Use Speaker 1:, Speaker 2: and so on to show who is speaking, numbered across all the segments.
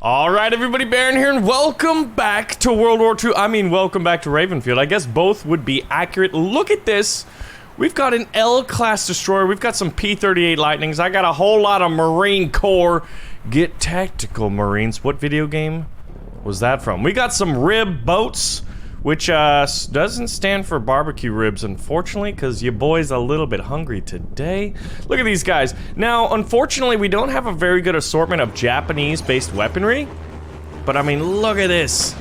Speaker 1: Alright everybody, Baron here, and welcome back to World War II. I mean, welcome back to Ravenfield. I guess both would be accurate. Look at this. We've got an L-class destroyer. We've got some P-38 Lightnings. I got a whole lot of Marine Corps. Get tactical, Marines. What video game was that from? We got some rib boats, which doesn't stand for barbecue ribs, unfortunately, because your boy's a little bit hungry today. Look at these guys. Now, unfortunately, we don't have a very good assortment of Japanese-based weaponry, but I mean, look at this.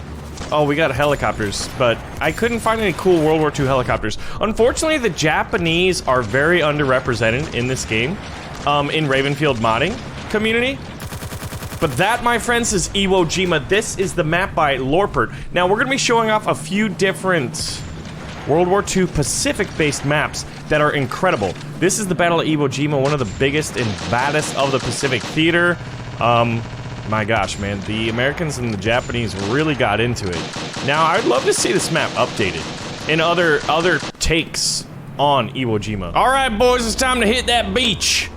Speaker 1: Oh, we got helicopters, but I couldn't find any cool World War II helicopters. Unfortunately, the Japanese are very underrepresented in this game, in Ravenfield modding community. But that, my friends, is Iwo Jima. This is the map by Lorpert. Now, we're going to be showing off a few different World War II Pacific-based maps that are incredible. This is the Battle of Iwo Jima, one of the biggest and baddest of the Pacific theater. My gosh, man, the Americans and the Japanese really got into it. Now, I'd love to see this map updated and other takes on Iwo Jima. All right, boys, it's time to hit that beach.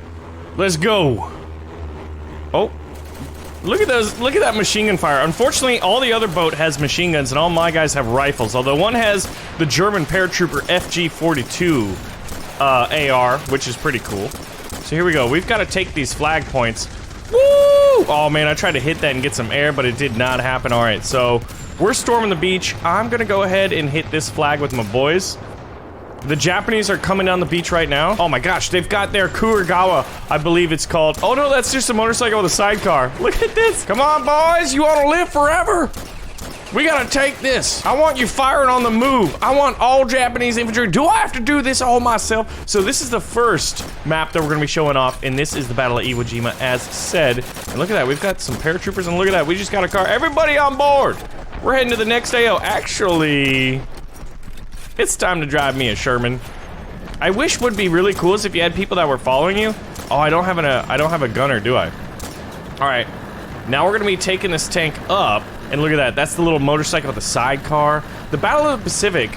Speaker 1: Let's go. Oh. Look at those, look at that machine gun fire. Unfortunately, all the other boat has machine guns and all my guys have rifles, although one has the German paratrooper FG-42 AR, which is pretty cool. So here we go. We've got to take these flag points. Woo! Oh man, I tried to hit that and get some air, but it did not happen. All right, so we're storming the beach. I'm gonna go ahead and hit this flag with my boys. The Japanese are coming down the beach right now. Oh my gosh, they've got their Kurigawa, I believe it's called. Oh no, that's just a motorcycle with a sidecar. Look at this. Come on, boys, you want to live forever? We gotta take this. I want you firing on the move. I want all Japanese infantry. Do I have to do this all myself? So this is the first map that we're gonna be showing off, and this is the Battle of Iwo Jima, as said. And look at that, we've got some paratroopers, and look at that, we just got a car. Everybody on board. We're heading to the next AO. Actually, it's time to drive me a Sherman. I wish would be really cool is if you had people that were following you. Oh, I don't have a gunner, do I? All right, now we're gonna be taking this tank up, and look at that. That's the little motorcycle with the sidecar. The Battle of the Pacific,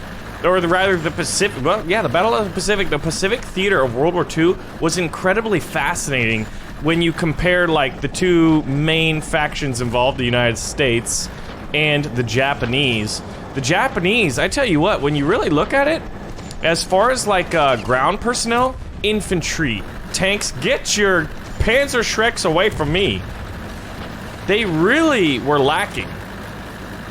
Speaker 1: or rather the Pacific. Well, yeah, the Battle of the Pacific theater of World War II was incredibly fascinating when you compare like the two main factions involved, the United States and the Japanese. The Japanese, I tell you what, when you really look at it, as far as like ground personnel, infantry, tanks, get your Panzer Shreks away from me. They really were lacking.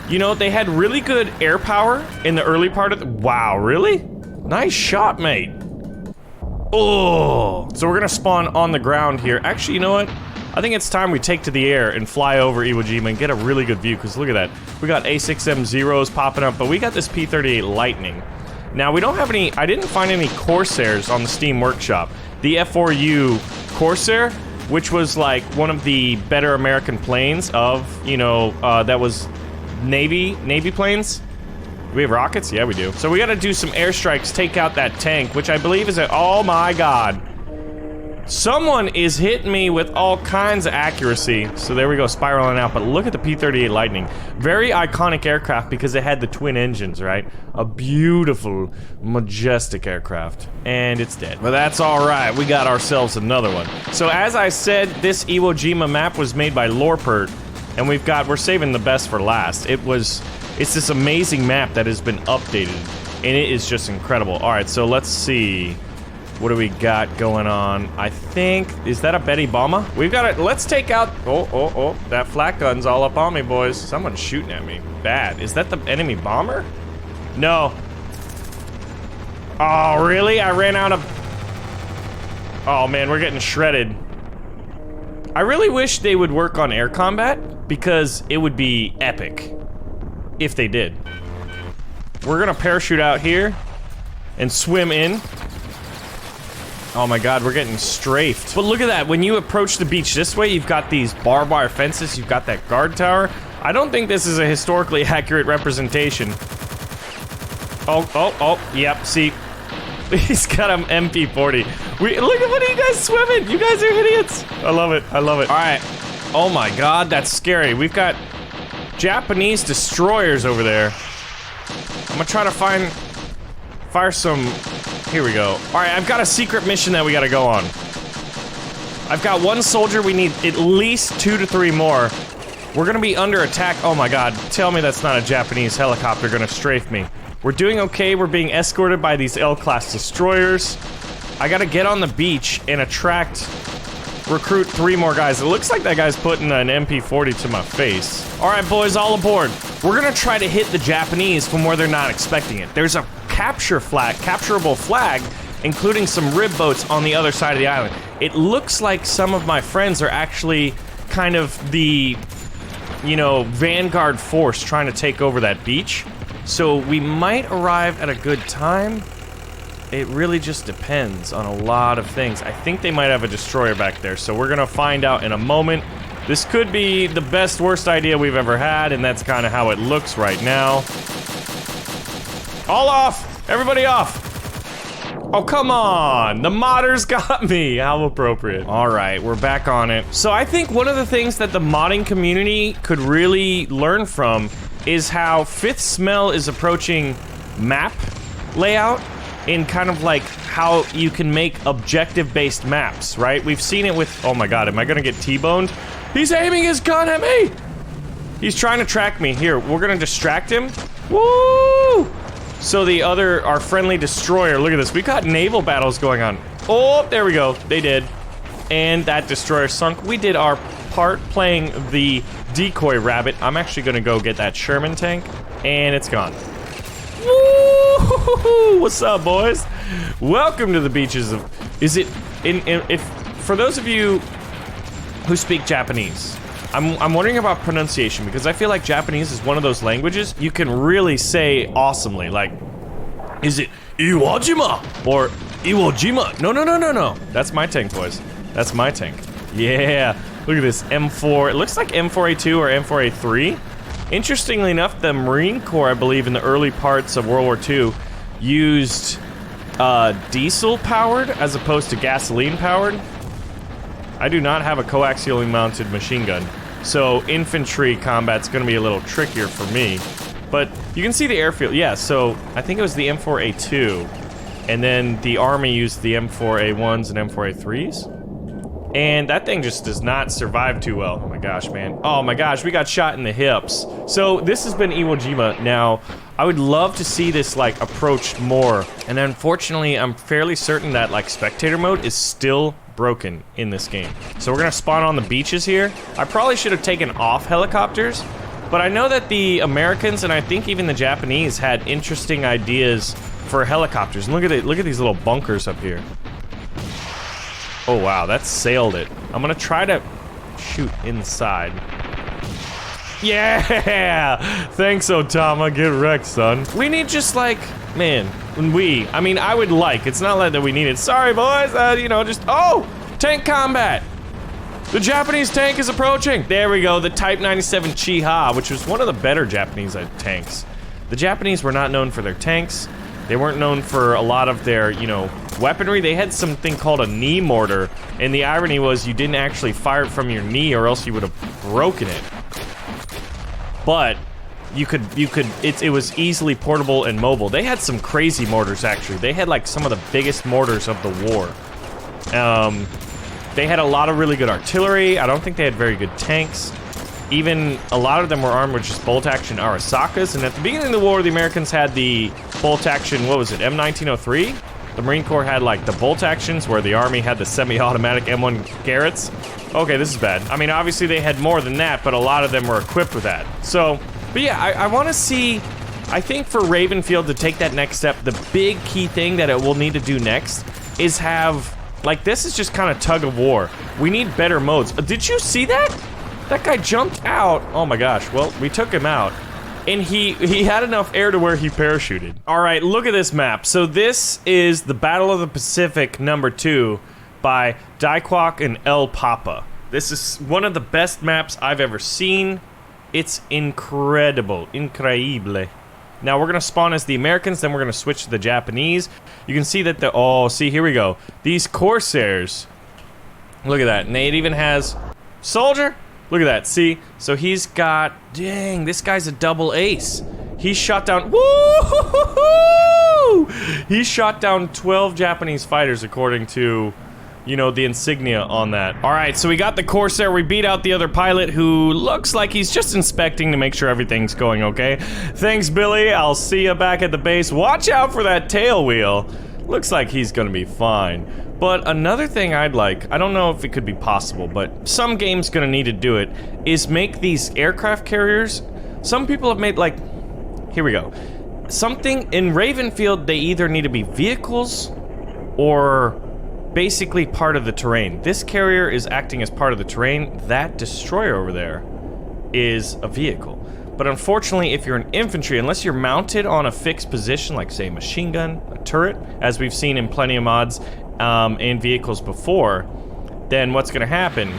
Speaker 1: You know, they had really good air power in the early part of the— wow, really? Nice shot, mate. Oh, so we're gonna spawn on the ground here. Actually, you know what? I think it's time we take to the air and fly over Iwo Jima and get a really good view, because look at that. We got A6M0s popping up, but we got this P-38 Lightning. Now, we don't have any— I didn't find any Corsairs on the Steam Workshop. The F4U Corsair, which was like one of the better American planes of, you know, that was Navy planes. Do we have rockets? Yeah, we do. So we gotta do some airstrikes, take out that tank, which I believe is a— oh my god. Someone is hitting me with all kinds of accuracy. So there we go, spiraling out. But look at the P-38 Lightning. Very iconic aircraft because it had the twin engines, right? A beautiful, majestic aircraft. And it's dead. But that's all right. We got ourselves another one. So as I said, this Iwo Jima map was made by Lorpert. And we're saving the best for last. It's this amazing map that has been updated. And it is just incredible. All right, so let's see. What do we got going on? I think— is that a Betty Bomber? We've got it. Let's take out— oh, that flak gun's all up on me, boys. Someone's shooting at me. Bad. Is that the enemy bomber? No. Oh, really? I ran out of— oh man, we're getting shredded. I really wish they would work on air combat, because it would be epic if they did. We're gonna parachute out here and swim in. Oh my god, we're getting strafed. But look at that, when you approach the beach this way, you've got these barbed wire fences, you've got that guard tower. I don't think this is a historically accurate representation. Oh, yep, see. He's got an MP40. Look at what are you guys swimming? You guys are idiots. I love it, I love it. All right, oh my god, that's scary. We've got Japanese destroyers over there. I'm gonna try to fire some— here we go. All right, I've got a secret mission that we gotta go on. I've got one soldier, we need at least 2 to 3 more. We're gonna be under attack. Oh my god, tell me that's not a Japanese helicopter gonna strafe me. We're doing okay, we're being escorted by these L-class destroyers. I gotta get on the beach and recruit 3 more guys. It looks like that guy's putting an MP40 to my face. Alright boys, all aboard. We're gonna try to hit the Japanese from where they're not expecting it. There's a capturable flag, including some rib boats on the other side of the island. It looks like some of my friends are actually kind of the, you know, vanguard force trying to take over that beach. So we might arrive at a good time. It really just depends on a lot of things. I think they might have a destroyer back there, so we're gonna find out in a moment. This could be the best, worst idea we've ever had, and that's kind of how it looks right now. All off! Everybody off! Oh, come on! The modders got me! How appropriate. Alright, we're back on it. So I think one of the things that the modding community could really learn from is how Fifth Smell is approaching map layout in kind of like how you can make objective-based maps, right? We've seen it with... Oh my god, am I gonna get T-boned? He's aiming his gun at me! He's trying to track me. Here, we're gonna distract him. Woo! So our friendly destroyer, look at this. We got naval battles going on. Oh, there we go. They did. And that destroyer sunk. We did our part playing the decoy rabbit. I'm actually gonna go get that Sherman tank. And it's gone. Woo! What's up, boys? Welcome to the beaches of... For those of you who speak Japanese, I'm wondering about pronunciation, because I feel like Japanese is one of those languages you can really say awesomely. Like, is it Iwajima or Iwo-jima? No. That's my tank, boys. That's my tank. Yeah. Look at this M4. It looks like M4A2 or M4A3. Interestingly enough, the Marine Corps, I believe, in the early parts of World War II, used diesel-powered as opposed to gasoline-powered. I do not have a coaxially mounted machine gun, so infantry combat's gonna be a little trickier for me. But you can see the airfield. Yeah, so I think it was the M4A2, and then the Army used the M4A1s and M4A3s. And that thing just does not survive too well. Oh my gosh, man. Oh my gosh, we got shot in the hips. So this has been Iwo Jima. Now, I would love to see this, like, approached more. And unfortunately, I'm fairly certain that, like, spectator mode is still broken in this game. So we're gonna spawn on the beaches here. I probably should have taken off helicopters, but I know that the Americans, and I think even the Japanese, had interesting ideas for helicopters. And look at it, look at these little bunkers up here. Oh wow, that sailed it. I'm gonna try to shoot inside. Yeah! Thanks, Otama. Get wrecked, son. We need just like, man, I mean, I would like, it's not like that we need it. Sorry, boys, you know, just, oh! Tank combat! The Japanese tank is approaching! There we go, the Type 97 Chiha, which was one of the better Japanese tanks. The Japanese were not known for their tanks. They weren't known for a lot of their, you know, weaponry. They had something called a knee mortar, and the irony was you didn't actually fire it from your knee or else you would have broken it. But it was easily portable and mobile. They had some crazy mortars, actually. They had like some of the biggest mortars of the war. They had a lot of really good artillery. I don't think they had very good tanks. Even a lot of them were armed with just bolt-action Arasakas, and at the beginning of the war, the Americans had the bolt-action, what was it, M1903? The Marine Corps had, like, the bolt-actions, where the Army had the semi-automatic M1 Garretts. Okay, this is bad. I mean, obviously they had more than that, but a lot of them were equipped with that. So, but yeah, I want to see, I think for Ravenfield to take that next step, the big key thing that it will need to do next is have, like, this is just kind of tug of war. We need better modes. Did you see that? That guy jumped out. Oh my gosh. Well, we took him out. And he had enough air to where he parachuted. Alright, look at this map. So this is the Battle of the Pacific #2 by Daikwok and El Papa. This is one of the best maps I've ever seen. It's incredible. Increíble. Now we're gonna spawn as the Americans, then we're gonna switch to the Japanese. You can see that oh, see, here we go. These Corsairs. Look at that. And it even has... Soldier? Look at that, see? So he's got, dang, this guy's a double ace. He shot down, woo! He shot down 12 Japanese fighters according to you know, the insignia on that. All right, so we got the Corsair. We beat out the other pilot who looks like he's just inspecting to make sure everything's going okay. Thanks, Billy. I'll see you back at the base. Watch out for that tail wheel. Looks like he's gonna be fine. But another thing I'd like, I don't know if it could be possible, but some game's gonna need to do it, is make these aircraft carriers. Some people have made, like, here we go. Something in Ravenfield, they either need to be vehicles or basically part of the terrain. This carrier is acting as part of the terrain. That destroyer over there is a vehicle. But unfortunately, if you're an infantry, unless you're mounted on a fixed position, like say a machine gun, a turret, as we've seen in plenty of mods in vehicles before, then what's gonna happen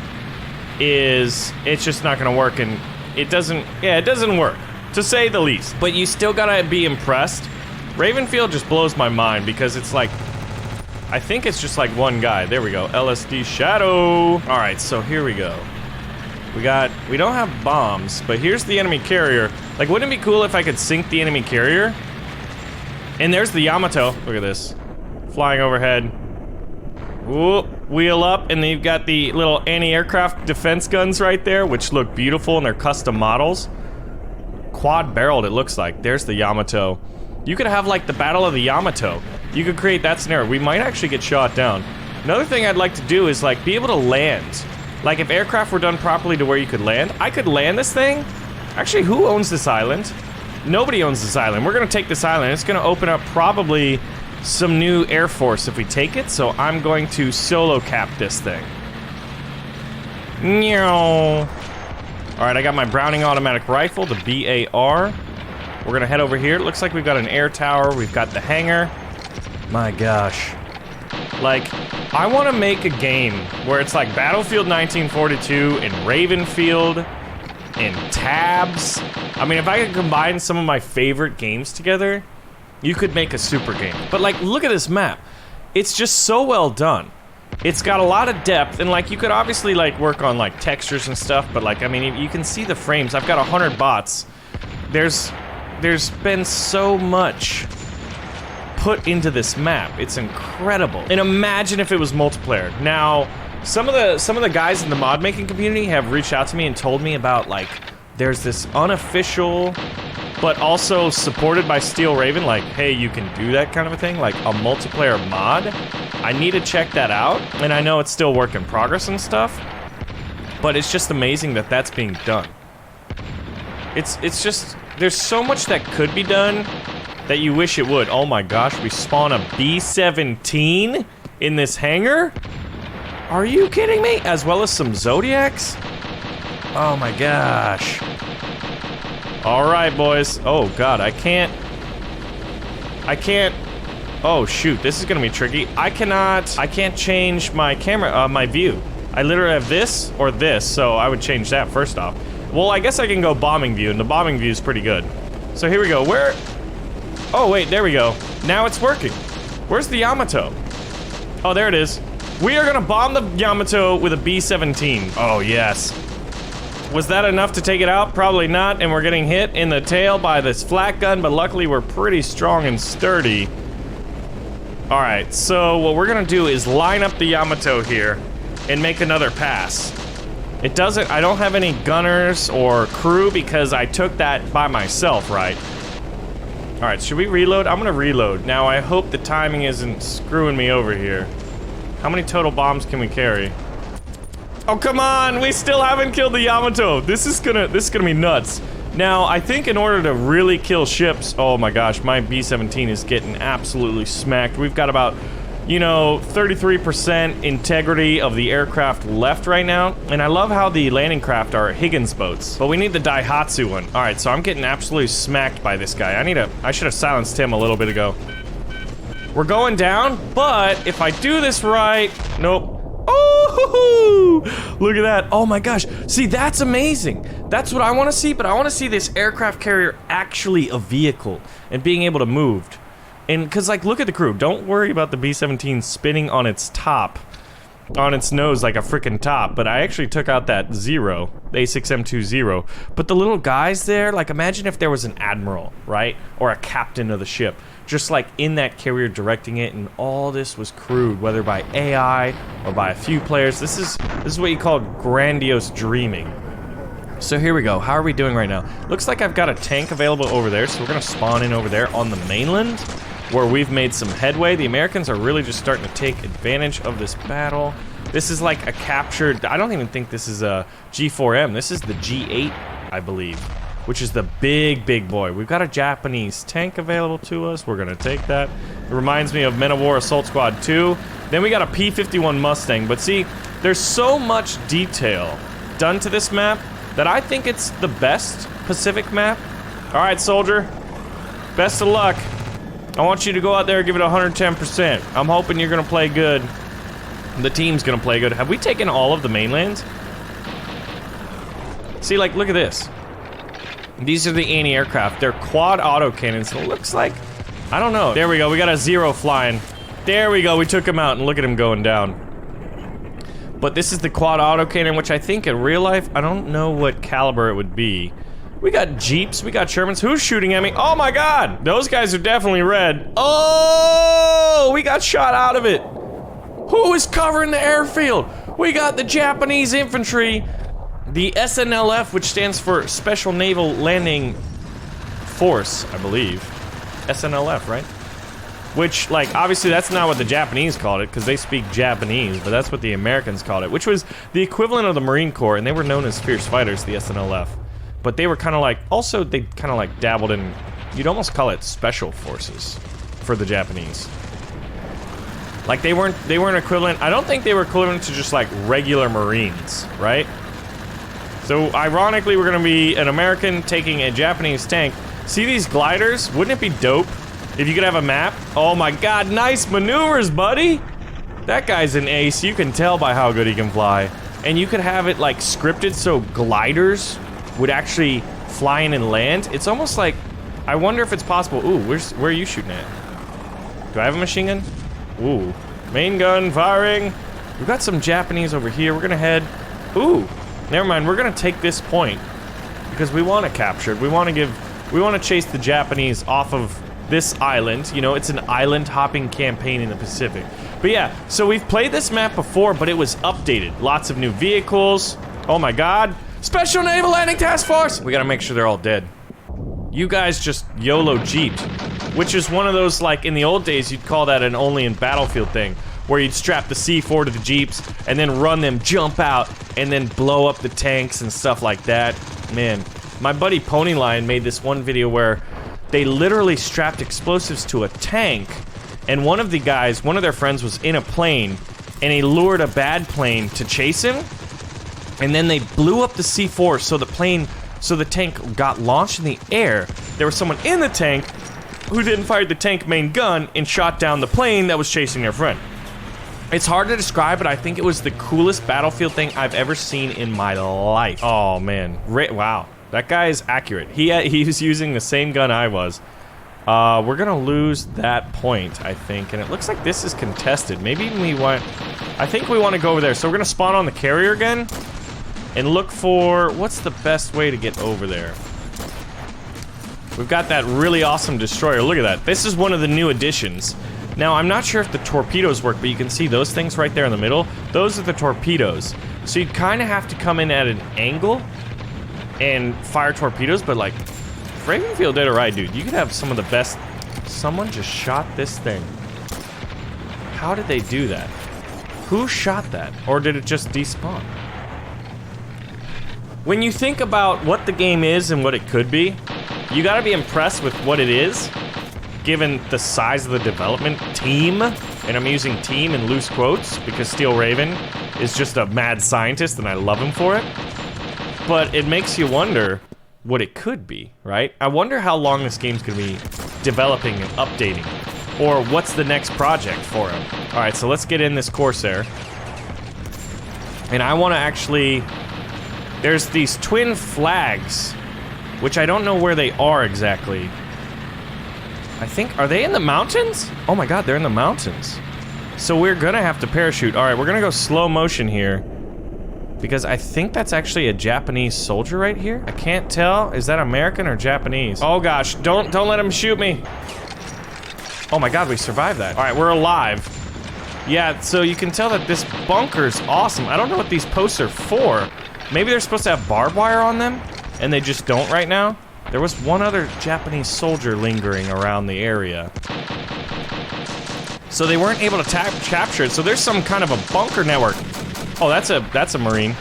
Speaker 1: is it's just not gonna work, and it doesn't work, to say the least. But you still gotta be impressed. Ravenfield just blows my mind because it's like, I think it's just like one guy. There we go. LSD Shadow. All right, so here we go. We don't have bombs, but here's the enemy carrier. Like, wouldn't it be cool if I could sink the enemy carrier? And there's the Yamato. Look at this. Flying overhead. Whoop, wheel up, and then you've got the little anti-aircraft defense guns right there, which look beautiful, and they're custom models. Quad-barreled, it looks like. There's the Yamato. You could have, like, the Battle of the Yamato. You could create that scenario. We might actually get shot down. Another thing I'd like to do is, like, be able to land. Like, if aircraft were done properly to where you could land, I could land this thing. Actually, who owns this island? Nobody owns this island. We're gonna take this island. It's gonna open up probably some new Air Force if we take it, so I'm going to solo cap this thing. All right, I got my Browning automatic rifle, the BAR. We're gonna head over here. It looks like we've got an air tower. We've got the hangar. My gosh. Like, I want to make a game where it's like Battlefield 1942 and Ravenfield and Tabs. I mean, if I could combine some of my favorite games together, you could make a super game. But like, look at this map. It's just so well done. It's got a lot of depth, and like, you could obviously like work on like textures and stuff, but like, I mean, you can see the frames. I've got 100 bots. There's been so much put into this map. It's incredible. And imagine if it was multiplayer. Now, some of the guys in the mod making community have reached out to me and told me about, like, there's this unofficial but also supported by Steel Raven, like, hey, you can do that kind of a thing, like a multiplayer mod. I need to check that out, and I know it's still work in progress and stuff, but it's just amazing that that's being done. It's just, there's so much that could be done that you wish it would. Oh my gosh, we spawn a B-17 in this hangar? Are you kidding me? As well as some Zodiacs? Oh my gosh. All right, boys. Oh god, I can't. Oh shoot, this is gonna be tricky. I can't change my camera, my view. I literally have this or this, so I would change that first off. Well, I guess I can go bombing view, and the bombing view is pretty good. So here we go. Where? Oh wait, there we go. Now it's working. Where's the Yamato? Oh, there it is. We are gonna bomb the Yamato with a B-17. Oh yes. Was that enough to take it out? Probably not, and we're getting hit in the tail by this flak gun, but luckily we're pretty strong and sturdy. Alright, so what we're gonna do is line up the Yamato here and make another pass. It doesn't, I don't have any gunners or crew because I took that by myself, right? Alright, should we reload? I'm gonna reload. Now, I hope the timing isn't screwing me over here. How many total bombs can we carry? Oh, come on! We still haven't killed the Yamato! This is gonna be nuts. Now, I think in order to really kill ships... Oh my gosh, my B-17 is getting absolutely smacked. We've got about, you know, 33% integrity of the aircraft left right now. And I love how the landing craft are Higgins boats. But we need the Daihatsu one. Alright, so I'm getting absolutely smacked by this guy. I should have silenced him a little bit ago. We're going down, but if I do this right... Nope. Oh, look at that. Oh my gosh. See, that's amazing. That's what I want to see, but I want to see this aircraft carrier actually a vehicle and being able to move. And because, like, look at the crew. Don't worry about the B-17 spinning on its top. on its nose like a freaking top, but I actually took out that zero, the A6M20. But the little guys there, like imagine if there was an admiral, right? Or a captain of the ship, just like in that carrier directing it, and all this was crewed, whether by AI or by a few players. This is what you call grandiose dreaming. So here we go. How are we doing right now? Looks like I've got a tank available over there, so we're gonna spawn in over there on the mainland, where we've made some headway. The Americans are really just starting to take advantage of this battle. This is like a captured, I don't even think this is a G4M. This is the G8, I believe, which is the big boy. We've got a Japanese tank available to us. We're gonna take that. It reminds me of Men of War Assault Squad 2. Then we got a P-51 Mustang. But see, there's so much detail done to this map that I think it's the best Pacific map. All right, soldier, best of luck. I want you to go out there and give it 110%. I'm hoping you're gonna play good. The team's gonna play good. Have we taken all of the mainlands? See, like, look at this. These are the anti-aircraft. They're quad autocannons. It looks like, I don't know. There we go, we got a zero flying. There we go, we took him out, and look at him going down. But this is the quad autocannon, which I think in real life, I don't know what caliber it would be. We got Jeeps, we got Shermans. Who's shooting at me? Oh my god! Those guys are definitely red. Oh! We got shot out of it. Who is covering the airfield? We got the Japanese infantry. The SNLF, which stands for Special Naval Landing Force, I believe. SNLF, right? Which, like, obviously that's not what the Japanese called it, because they speak Japanese, but that's what the Americans called it, which was the equivalent of the Marine Corps, and they were known as fierce fighters, the SNLF. But they were kind of like, also they kind of like dabbled in, you'd almost call it special forces for the Japanese. Like they weren't equivalent, I don't think they were equivalent to just like regular Marines, right? So ironically, we're gonna be an American taking a Japanese tank. See these gliders? Wouldn't it be dope if you could have a map? Oh my god, nice maneuvers, buddy! That guy's an ace, you can tell by how good he can fly. And you could have it like scripted so gliders would actually fly in and land. It's almost like, I wonder if it's possible. Ooh, where are you shooting at? Do I have a machine gun? Ooh, main gun firing. We've got some Japanese over here. We're gonna head, ooh, never mind. We're gonna take this point because we want to capture it. We want to chase the Japanese off of this island. You know, it's an island hopping campaign in the Pacific. But yeah, so we've played this map before, but it was updated. Lots of new vehicles. Oh my god. Special Naval Landing Task Force! We gotta make sure they're all dead. You guys just YOLO jeeped. Which is one of those, like, in the old days, you'd call that an only in Battlefield thing. Where you'd strap the C4 to the jeeps, and then run them, jump out, and then blow up the tanks and stuff like that. Man, my buddy Ponyline made this one video where they literally strapped explosives to a tank, and one of their friends was in a plane, and he lured a bad plane to chase him, and then they blew up the C4 so the tank got launched in the air. There was someone in the tank who then fired the tank main gun and shot down the plane that was chasing their friend. It's hard to describe, but I think it was the coolest Battlefield thing I've ever seen in my life. Oh man, wow, that guy is accurate. He was using the same gun I was. We're gonna lose that point, I think, and it looks like this is contested. Maybe I think we want to go over there. So we're gonna spawn on the carrier again and look for, what's the best way to get over there? We've got that really awesome destroyer. Look at that. This is one of the new additions. Now, I'm not sure if the torpedoes work, but you can see those things right there in the middle. Those are the torpedoes. So you'd kind of have to come in at an angle and fire torpedoes, but like, Ravenfield did it right, dude. You could have some of the best. Someone just shot this thing. How did they do that? Who shot that? Or did it just despawn? When you think about what the game is and what it could be, you gotta be impressed with what it is, given the size of the development team. And I'm using team in loose quotes because Steel Raven is just a mad scientist and I love him for it. But it makes you wonder what it could be, right? I wonder how long this game's gonna be developing and updating. Or what's the next project for him. Alright, so let's get in this Corsair. And I wanna actually... There's these twin flags, which I don't know where they are exactly. I think, are they in the mountains? Oh my god, they're in the mountains. So we're gonna have to parachute. All right, we're gonna go slow motion here. Because I think that's actually a Japanese soldier right here. I can't tell. Is that American or Japanese? Oh gosh, don't let him shoot me. Oh my god, we survived that. All right, we're alive. Yeah, so you can tell that this bunker's awesome. I don't know what these posts are for. Maybe they're supposed to have barbed wire on them, and they just don't right now. There was one other Japanese soldier lingering around the area. So they weren't able to capture it, so there's some kind of a bunker network. Oh, that's a Marine.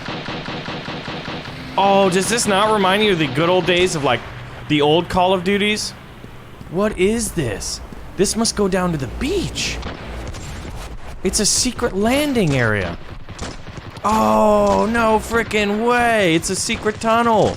Speaker 1: Oh, does this not remind you of the good old days of, like, the old Call of Duties? What is this? This must go down to the beach. It's a secret landing area. Oh, no frickin' way. It's a secret tunnel.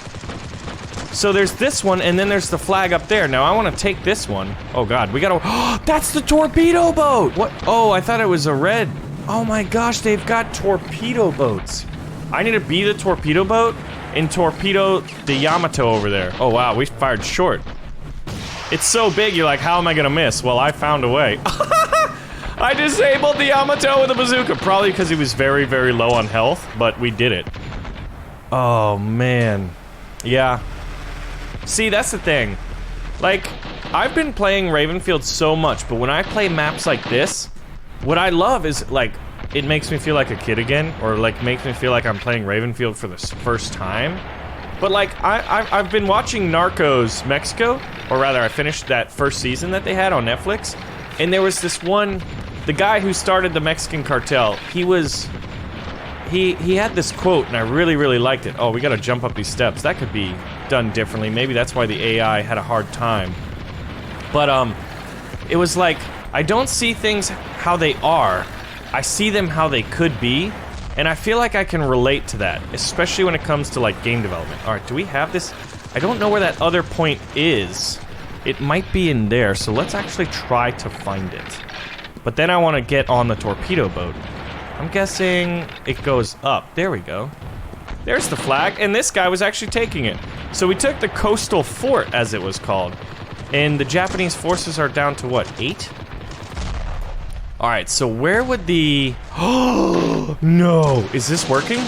Speaker 1: So there's this one, and then there's the flag up there. Now, I want to take this one. Oh, God, we gotta... Oh, that's the torpedo boat! What? Oh, I thought it was a red... Oh my gosh, they've got torpedo boats. I need to be the torpedo boat and torpedo the Yamato over there. Oh wow, we fired short. It's so big, you're like, how am I gonna miss? Well, I found a way. I disabled the Yamato with a bazooka. Probably because he was very, very low on health, but we did it. Oh man. Yeah. See, that's the thing. Like, I've been playing Ravenfield so much, but when I play maps like this, what I love is, like, it makes me feel like a kid again, or, like, makes me feel like I'm playing Ravenfield for the first time. But, like, I've been watching Narcos Mexico, or rather, I finished that first season that they had on Netflix, and there was this one, the guy who started the Mexican cartel, he had this quote, and I really, really liked it. Oh, we gotta jump up these steps. That could be done differently. Maybe that's why the AI had a hard time. But, it was like, I don't see things how they are, I see them how they could be, and I feel like I can relate to that, especially when it comes to, like, game development. Alright, do we have this? I don't know where that other point is. It might be in there, so let's actually try to find it. But then I want to get on the torpedo boat. I'm guessing it goes up. There we go. There's the flag, and this guy was actually taking it. So we took the coastal fort, as it was called. And the Japanese forces are down to, what, 8? Alright, so where would the... Oh, no! Is this working?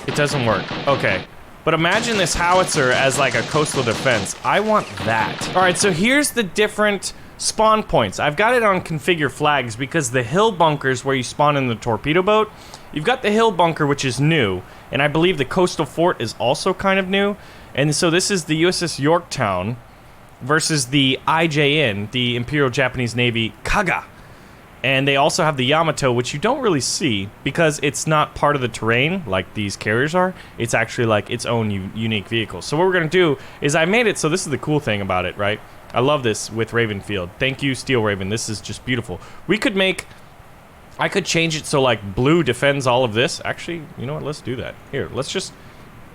Speaker 1: It doesn't work. Okay. But imagine this howitzer as like a coastal defense. I want that. Alright, so here's the different spawn points. I've got it on configure flags because the hill bunkers where you spawn in the torpedo boat, you've got the hill bunker, which is new. And I believe the coastal fort is also kind of new. And so this is the USS Yorktown versus the IJN, the Imperial Japanese Navy Kaga. And they also have the Yamato, which you don't really see because it's not part of the terrain like these carriers are. It's actually like its own unique vehicle. So what we're going to do is I made it so this is the cool thing about it, right? I love this with Ravenfield. Thank you, Steel Raven. This is just beautiful. We could make... I could change it so like blue defends all of this. Actually, you know what? Let's do that. Here, let's just...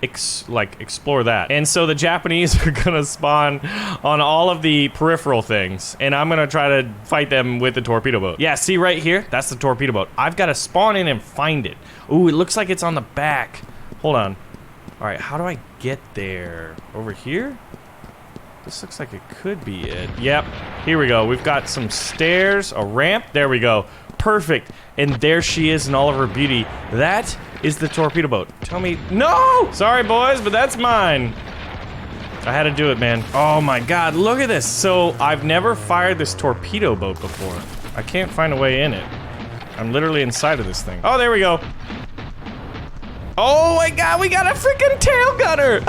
Speaker 1: explore that. And so the Japanese are gonna spawn on all of the peripheral things, and I'm gonna try to fight them with the torpedo boat. Yeah, see right here? That's the torpedo boat. I've got to spawn in and find it. Ooh, it looks like it's on the back. Hold on. Alright, how do I get there? Over here? This looks like it could be it. Yep, here we go. We've got some stairs, a ramp. There we go. Perfect. And there she is in all of her beauty. That is the torpedo boat. Tell me... No! Sorry, boys, but that's mine. I had to do it, man. Oh my god, look at this. So, I've never fired this torpedo boat before. I can't find a way in it. I'm literally inside of this thing. Oh, there we go. Oh my god, we got a freaking tail gunner!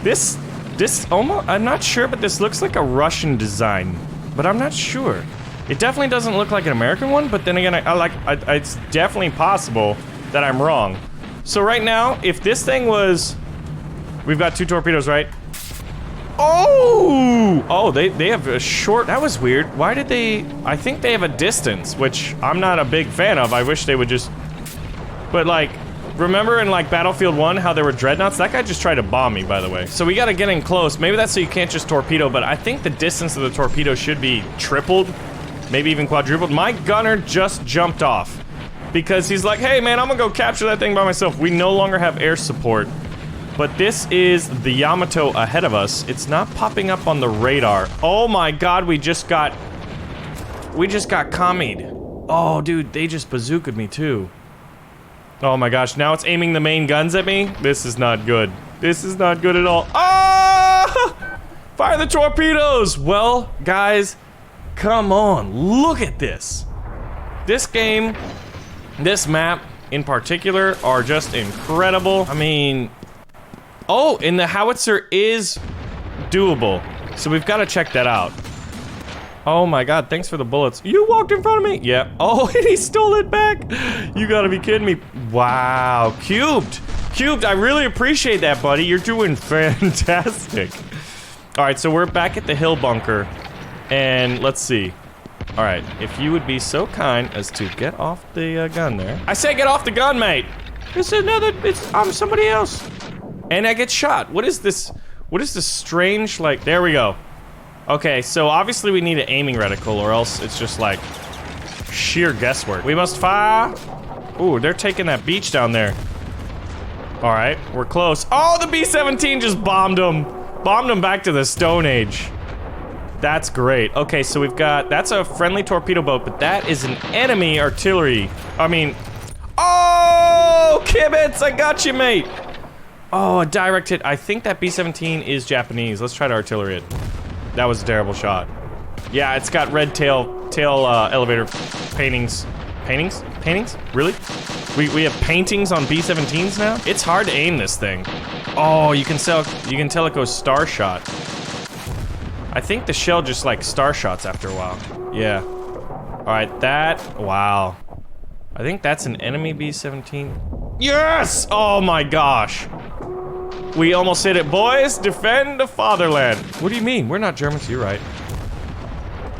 Speaker 1: This almost... I'm not sure, but this looks like a Russian design. But I'm not sure. It definitely doesn't look like an American one, but then again, it's definitely possible that I'm wrong. So right now, if this thing was... We've got 2 torpedoes, right? Oh! Oh, they have a short... That was weird. Why did they... I think they have a distance, which I'm not a big fan of. I wish they would just... But like... Remember in like Battlefield 1 how there were dreadnoughts? That guy just tried to bomb me, by the way. So we gotta get in close. Maybe that's so you can't just torpedo, but I think the distance of the torpedo should be tripled. Maybe even quadrupled. My gunner just jumped off. Because he's like, hey man, I'm gonna go capture that thing by myself. We no longer have air support. But this is the Yamato ahead of us. It's not popping up on the radar. Oh my god, we just got commied. Oh, dude, they just bazookaed me too. Oh my gosh, now it's aiming the main guns at me? This is not good. This is not good at all. Ah! Fire the torpedoes! Well, guys, come on, look at this. This game, this map in particular, are just incredible. I mean... Oh, and the howitzer is doable. So we've got to check that out. Oh my god, thanks for the bullets. You walked in front of me? Yeah. Oh, and he stole it back. You gotta be kidding me. Wow. Cubed. Cubed, I really appreciate that, buddy. You're doing fantastic. Alright, so we're back at the hill bunker. And let's see. Alright, if you would be so kind as to get off the gun there. I say get off the gun, mate. I'm somebody else. And I get shot. What is this? What is this strange, like, there we go. Okay, so obviously we need an aiming reticle or else it's just like sheer guesswork. We must fire. Ooh, they're taking that beach down there. All right, we're close. Oh, the B-17 just bombed them. Bombed them back to the Stone Age. That's great. Okay, so we've got, that's a friendly torpedo boat, but that is an enemy artillery. I mean, oh, Kibbits, I got you, mate. Oh, a direct hit. I think that B-17 is Japanese. Let's try to artillery it. That was a terrible shot. Yeah, it's got red tail elevator paintings. Paintings? Paintings? Really? We have paintings on B-17s now? It's hard to aim this thing. Oh, you can tell it goes star shot. I think the shell just like star shots after a while. Yeah. Alright, that, wow. I think that's an enemy B-17. Yes! Oh my gosh. We almost hit it, boys. Defend the fatherland. What do you mean? We're not Germans. You're right.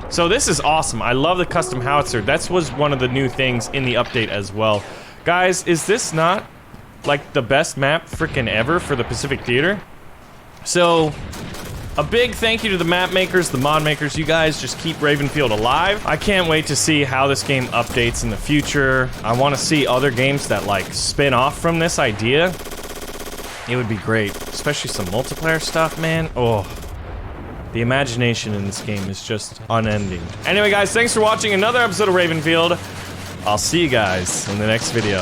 Speaker 1: So this is awesome. I love the custom howitzer. That was one of the new things in the update as well. Guys, is this not like the best map frickin' ever for the Pacific Theater? So, a big thank you to the map makers, the mod makers. You guys just keep Ravenfield alive. I can't wait to see how this game updates in the future. I want to see other games that like spin off from this idea. It would be great, especially some multiplayer stuff, man. Oh, the imagination in this game is just unending. Anyway, guys, thanks for watching another episode of Ravenfield. I'll see you guys in the next video.